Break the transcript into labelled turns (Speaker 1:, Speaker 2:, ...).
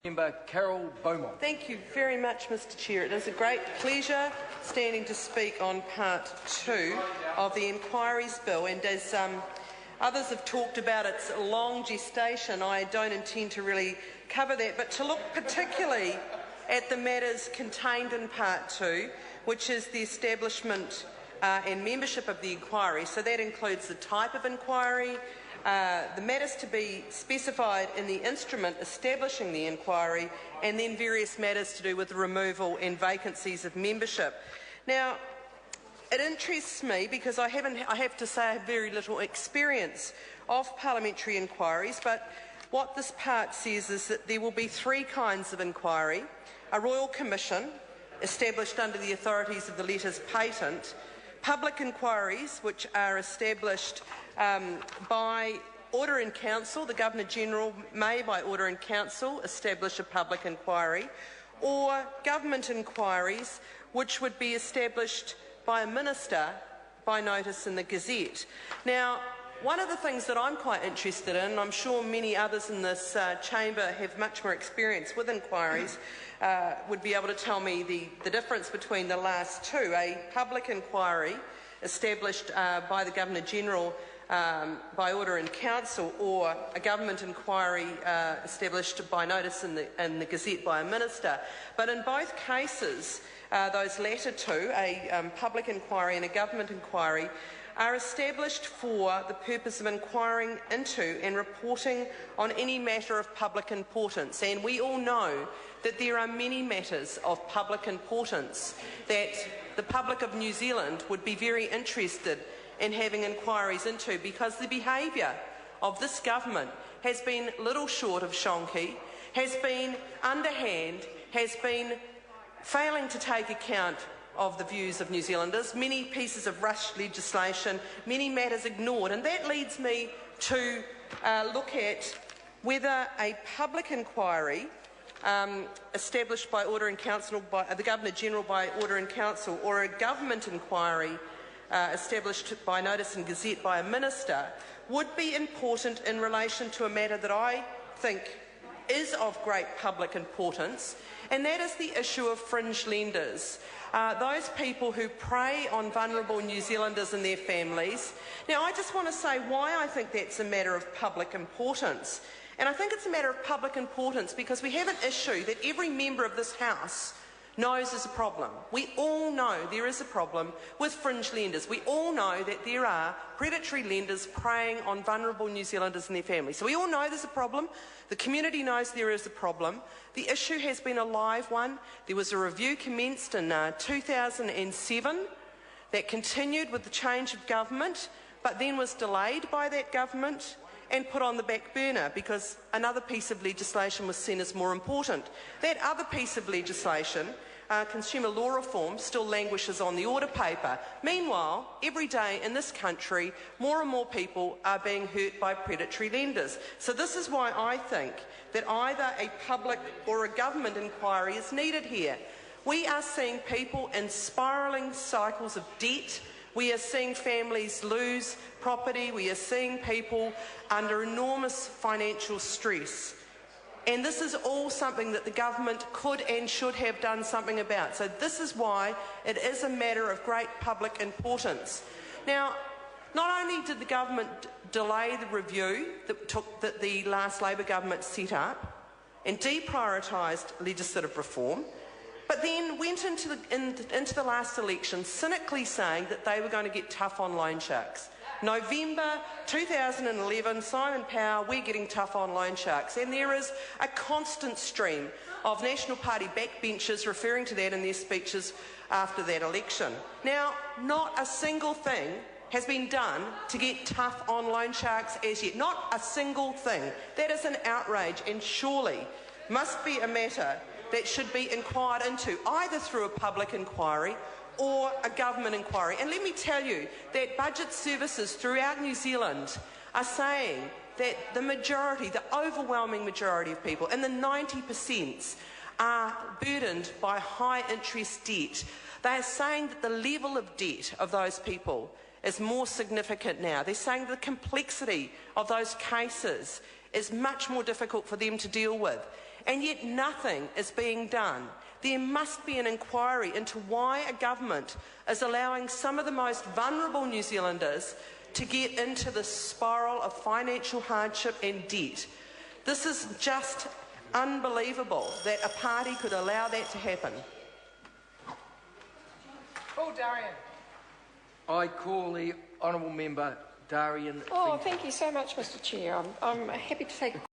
Speaker 1: Member Carol Beaumont.
Speaker 2: Thank you very much, Mr Chair. It is a great pleasure standing to speak on part 2 of the Inquiries Bill, and as others have talked about its long gestation, I don't intend to really cover that, but to look particularly at the matters contained in part 2, which is the establishment and membership of the inquiry. So that includes the type of inquiry, the matters to be specified in the instrument establishing the inquiry, and then various matters to do with the removal and vacancies of membership. Now, it interests me because I have to say I have very little experience of parliamentary inquiries, but what this part says is that there will be 3 kinds of inquiry: a royal commission established under the authorities of the letters patent, public inquiries which are established by order in council. The Governor-General may, by order in council, establish a public inquiry, or government inquiries which would be established by a minister by notice in the Gazette. Now, one of the things that I'm quite interested in, and I'm sure many others in this chamber have much more experience with inquiries, would be able to tell me the difference between the last two: a public inquiry established by the Governor-General by order in council, or a government inquiry established by notice in the Gazette by a minister. But in both cases, those latter two, a public inquiry and a government inquiry, are established for the purpose of inquiring into and reporting on any matter of public importance. And we all know that there are many matters of public importance that the public of New Zealand would be very interested in having inquiries into, because the behaviour of this government has been little short of shonky, has been underhand, has been failing to take account of the views of New Zealanders, many pieces of rushed legislation, many matters ignored. And that leads me to look at whether a public inquiry established by order in council, by the Governor-General by order in council, or a government inquiry established by notice in Gazette by a minister would be important in relation to a matter that I think is of great public importance, and that is the issue of fringe lenders. Those people who prey on vulnerable New Zealanders and their families. Now, I just want to say why I think that's a matter of public importance. And I think it's a matter of public importance because we have an issue that every member of this House knows is a problem. We all know there is a problem with fringe lenders. We all know that there are predatory lenders preying on vulnerable New Zealanders and their families. So we all know there's a problem. The community knows there is a problem. The issue has been a live one. There was a review commenced in 2007 that continued with the change of government, but then was delayed by that government and put on the back burner because another piece of legislation was seen as more important. That other piece of legislation, consumer law reform, still languishes on the order paper. Meanwhile, every day in this country, more and more people are being hurt by predatory lenders. So this is why I think that either a public or a government inquiry is needed here. We are seeing people in spiralling cycles of debt. We are seeing families lose property. We are seeing people under enormous financial stress. And this is all something that the government could and should have done something about. So this is why it is a matter of great public importance. Now, not only did the government delay the review that the last Labor government set up and deprioritised legislative reform, but then went into the last election cynically saying that they were going to get tough on loan sharks. November 2011, Simon Power, we're getting tough on loan sharks. And there is a constant stream of National Party backbenchers referring to that in their speeches after that election. Now, not a single thing has been done to get tough on loan sharks as yet. Not a single thing. That is an outrage, and surely must be a matter that should be inquired into, either through a public inquiry or a government inquiry. And let me tell you that budget services throughout New Zealand are saying that the majority, the overwhelming majority of people, and the 90%, are burdened by high interest debt. They are saying that the level of debt of those people is more significant now. They're saying the complexity of those cases is much more difficult for them to deal with. and yet nothing is being done. There must be an inquiry into why a government is allowing some of the most vulnerable New Zealanders to get into the spiral of financial hardship and debt. This is just unbelievable that a party could allow that to happen.
Speaker 1: Paul Darian.
Speaker 3: I call the honourable member Darian.
Speaker 4: Oh, thank you so much, Mr. Chair. I'm happy to take